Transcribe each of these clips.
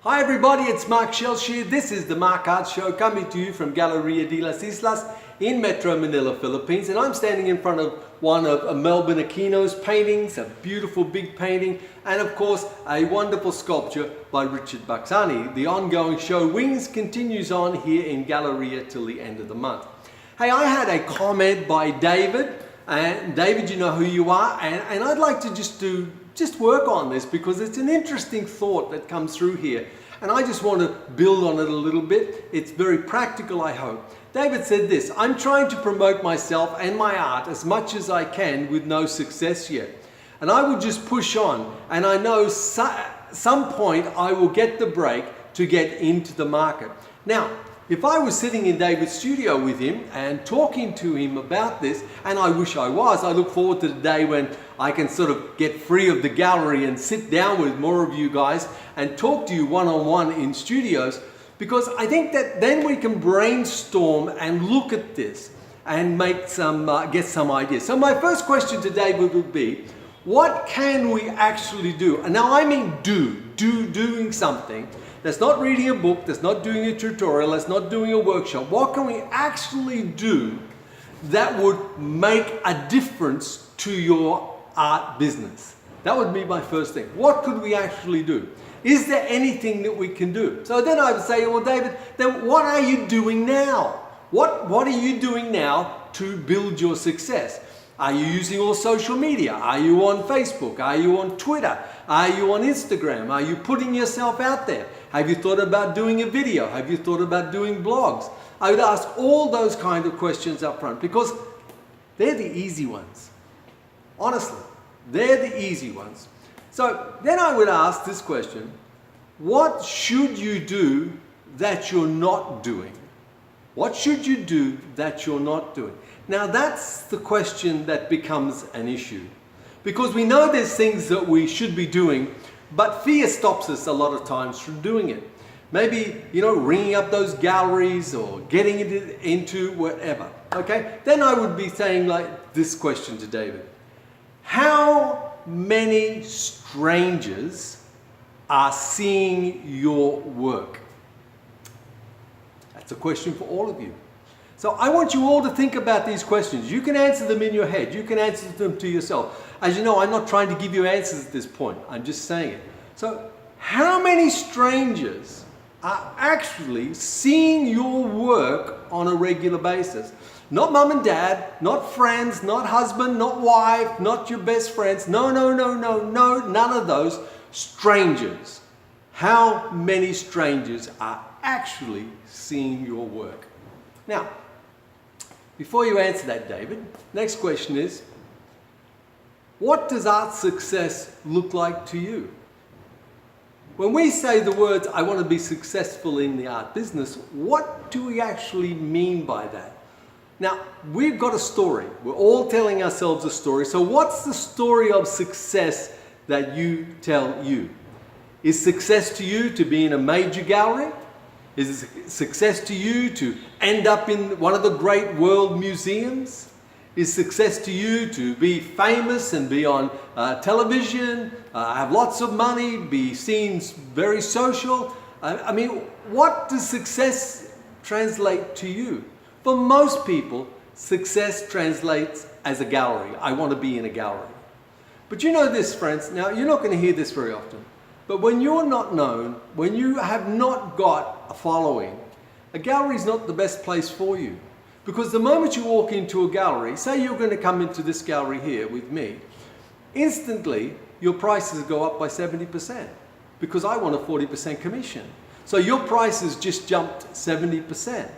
Hi everybody, it's Mark Shellshear. This is the Mark Art Show coming to you from Galleria de las Islas in Metro Manila, Philippines. And I'm standing in front of one of Melbourne Aquino's paintings, a beautiful big painting, and of course a wonderful sculpture by Richard Baxani. The ongoing show Wings continues on here in Galleria till the end of the month. Hey, I had a comment by David, and David, you know who you are, and I'd like to just work on this because it's an interesting thought that comes through here, and I just want to build on it a little bit. It's very practical, I hope. David said this: I'm trying to promote myself and my art as much as I can with no success yet, and I will just push on, and I know some point I will get the break to get into the market. Now, if I was sitting in David's studio with him and talking to him about this, and I wish I was, I look forward to the day when I can sort of get free of the gallery and sit down with more of you guys and talk to you one-on-one in studios, because I think that then we can brainstorm and look at this and make get some ideas. So my first question to David would be, what can we actually do? And now I mean doing something. That's not reading a book, that's not doing a tutorial, that's not doing a workshop. What can we actually do that would make a difference to your art business? That would be my first thing. What could we actually do? Is there anything that we can do? So then I would say, well, David, then what are you doing now? What are you doing now to build your success? Are you using all social media? Are you on Facebook? Are you on Twitter? Are you on Instagram? Are you putting yourself out there? Have you thought about doing a video? Have you thought about doing blogs? I would ask all those kind of questions up front because they're the easy ones. Honestly, they're the easy ones. So then I would ask this question: what should you do that you're not doing? What should you do that you're not doing? Now that's the question that becomes an issue, because we know there's things that we should be doing, but fear stops us a lot of times from doing it. Maybe, ringing up those galleries or getting into whatever, okay? Then I would be saying like this question to David: how many strangers are seeing your work? That's a question for all of you. So I want you all to think about these questions. You can answer them in your head. You can answer them to yourself. As you know, I'm not trying to give you answers at this point. I'm just saying it. So how many strangers are actually seeing your work on a regular basis? Not mom and dad, not friends, not husband, not wife, not your best friends. No, none of those. Strangers. How many strangers are actually seeing your work? Now, before you answer that, David, next question is, what does art success look like to you? When we say the words, I want to be successful in the art business, what do we actually mean by that? Now, we've got a story. We're all telling ourselves a story. So what's the story of success that you tell you? Is success to you to be in a major gallery? Is it success to you to end up in one of the great world museums? Is success to you to be famous and be on television, have lots of money, be seen very social? I mean, what does success translate to you? For most people, success translates as a gallery. I want to be in a gallery. But you know this, friends, now you're not going to hear this very often. But when you're not known, when you have not got a following, a gallery is not the best place for you. Because the moment you walk into a gallery, say you're going to come into this gallery here with me, instantly your prices go up by 70% because I want a 40% commission. So your prices just jumped 70%.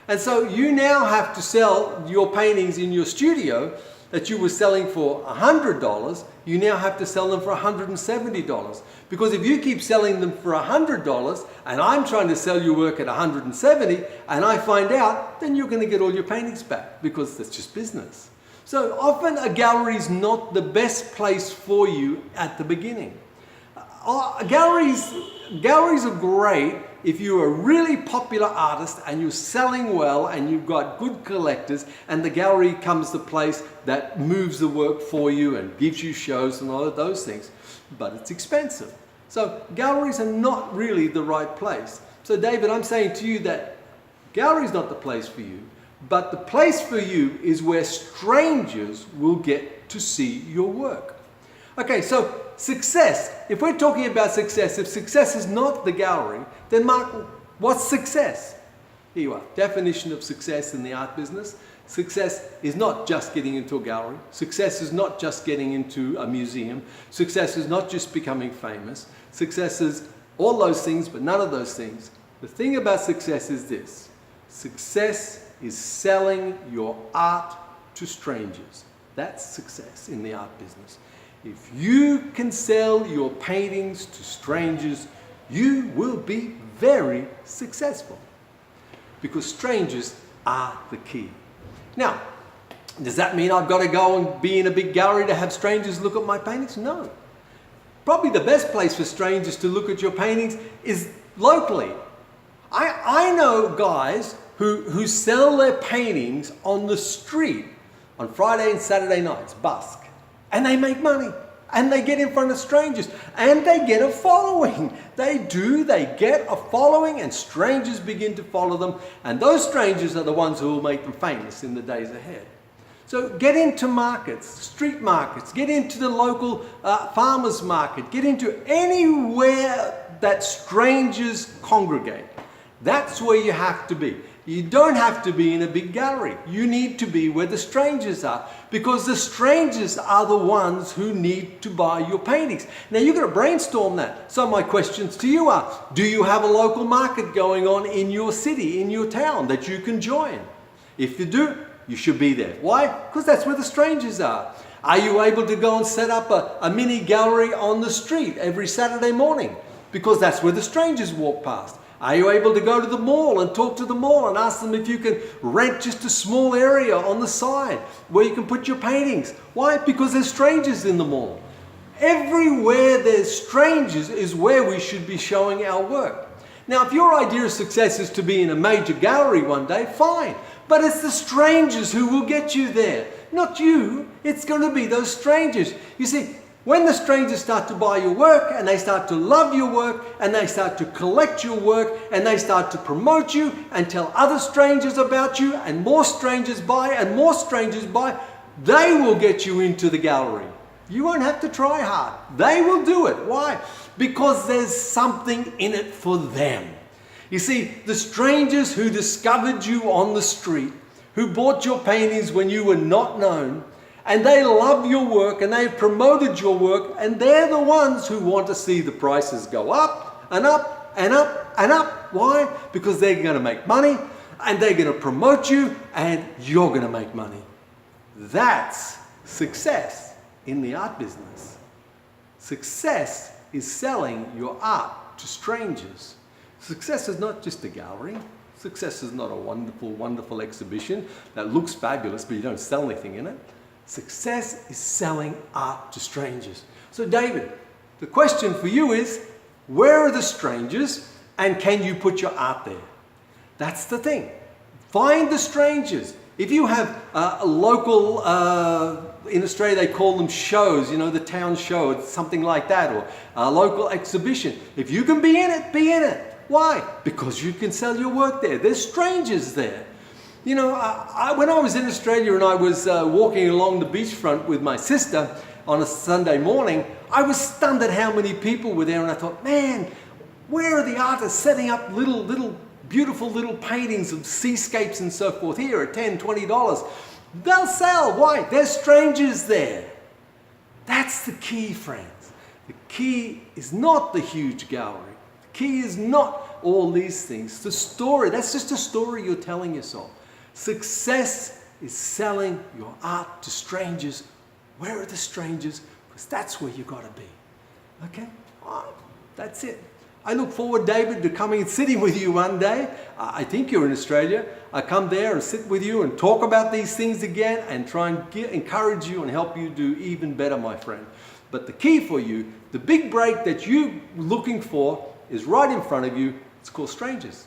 And so you now have to sell your paintings in your studio that you were selling for $100, you now have to sell them for $170. Because if you keep selling them for $100 and I'm trying to sell your work at $170 and I find out, then you're going to get all your paintings back because that's just business. So often a gallery is not the best place for you at the beginning. Galleries are great if you're a really popular artist and you're selling well and you've got good collectors, and the gallery becomes the place that moves the work for you and gives you shows and all of those things. But it's expensive. So galleries are not really the right place. So David, I'm saying to you that gallery is not the place for you, but the place for you is where strangers will get to see your work. Okay, so success. If we're talking about success, if success is not the gallery, then Mark, what's success? Here you are. Definition of success in the art business. Success is not just getting into a gallery. Success is not just getting into a museum. Success is not just becoming famous. Success is all those things, but none of those things. The thing about success is this. Success is selling your art to strangers. That's success in the art business. If you can sell your paintings to strangers, you will be very successful, because strangers are the key. Now, does that mean I've got to go and be in a big gallery to have strangers look at my paintings? No. Probably the best place for strangers to look at your paintings is locally. I know guys who sell their paintings on the street on Friday and Saturday nights, busk, and they make money. And they get in front of strangers, and they get a following. They get a following, and strangers begin to follow them, and those strangers are the ones who will make them famous in the days ahead. So get into markets, street markets, get into the local farmers market, get into anywhere that strangers congregate. That's where you have to be. You don't have to be in a big gallery. You need to be where the strangers are, because the strangers are the ones who need to buy your paintings. Now you've got to brainstorm that. So my questions to you are, do you have a local market going on in your city, in your town, that you can join? If you do, you should be there. Why? Because that's where the strangers are. Are you able to go and set up a mini gallery on the street every Saturday morning? Because that's where the strangers walk past. Are you able to go to the mall and talk to the mall and ask them if you can rent just a small area on the side where you can put your paintings? Why? Because there's strangers in the mall. Everywhere there's strangers is where we should be showing our work. Now, if your idea of success is to be in a major gallery one day, fine. But it's the strangers who will get you there. Not you. It's going to be those strangers. You see, when the strangers start to buy your work, and they start to love your work, and they start to collect your work, and they start to promote you and tell other strangers about you, and more strangers buy, and more strangers buy, they will get you into the gallery. You won't have to try hard. They will do it. Why? Because there's something in it for them. You see, the strangers who discovered you on the street, who bought your paintings when you were not known, and they love your work, and they've promoted your work, and they're the ones who want to see the prices go up and up and up and up. Why? Because they're going to make money, and they're going to promote you, and you're going to make money. That's success in the art business. Success is selling your art to strangers. Success is not just a gallery. Success is not a wonderful, wonderful exhibition that looks fabulous, but you don't sell anything in it. Success is selling art to strangers. So David, the question for you is, where are the strangers, and can you put your art there? That's the thing. Find the strangers. If you have a local, in Australia they call them shows, you know, the town show, it's something like that, or a local exhibition. If you can be in it, be in it. Why? Because you can sell your work there. There's strangers there. You know, when I was in Australia and I was walking along the beachfront with my sister on a Sunday morning, I was stunned at how many people were there, and I thought, man, where are the artists setting up beautiful little paintings of seascapes and so forth here at $10, $20? They'll sell. Why? There's strangers there. That's the key, friends. The key is not the huge gallery. The key is not all these things. The story, that's just a story you're telling yourself. Success is selling your art to strangers. Where are the strangers? Because that's where you've got to be. Okay? That's it. I look forward, David, to coming and sitting with you one day. I think you're in Australia. I come there and sit with you and talk about these things again and try and encourage you and help you do even better, my friend. But the key for you, the big break that you're looking for, is right in front of you. It's called strangers.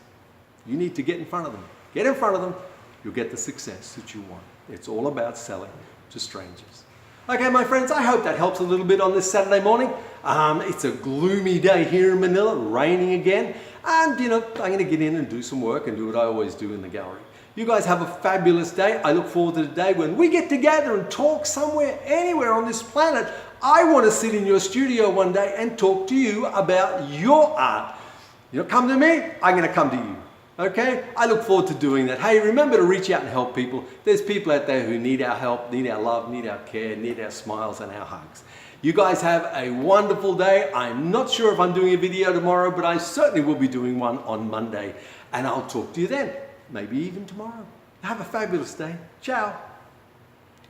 You need to get in front of them. Get in front of them. You'll get the success that you want. It's all about selling to strangers. Okay, my friends, I hope that helps a little bit on this Saturday morning. It's a gloomy day here in Manila, raining again. And, I'm going to get in and do some work and do what I always do in the gallery. You guys have a fabulous day. I look forward to the day when we get together and talk somewhere, anywhere on this planet. I want to sit in your studio one day and talk to you about your art. Come to me, I'm going to come to you. Okay? I look forward to doing that. Hey, remember to reach out and help people. There's people out there who need our help, need our love, need our care, need our smiles and our hugs. You guys have a wonderful day. I'm not sure if I'm doing a video tomorrow, but I certainly will be doing one on Monday. And I'll talk to you then. Maybe even tomorrow. Have a fabulous day. Ciao.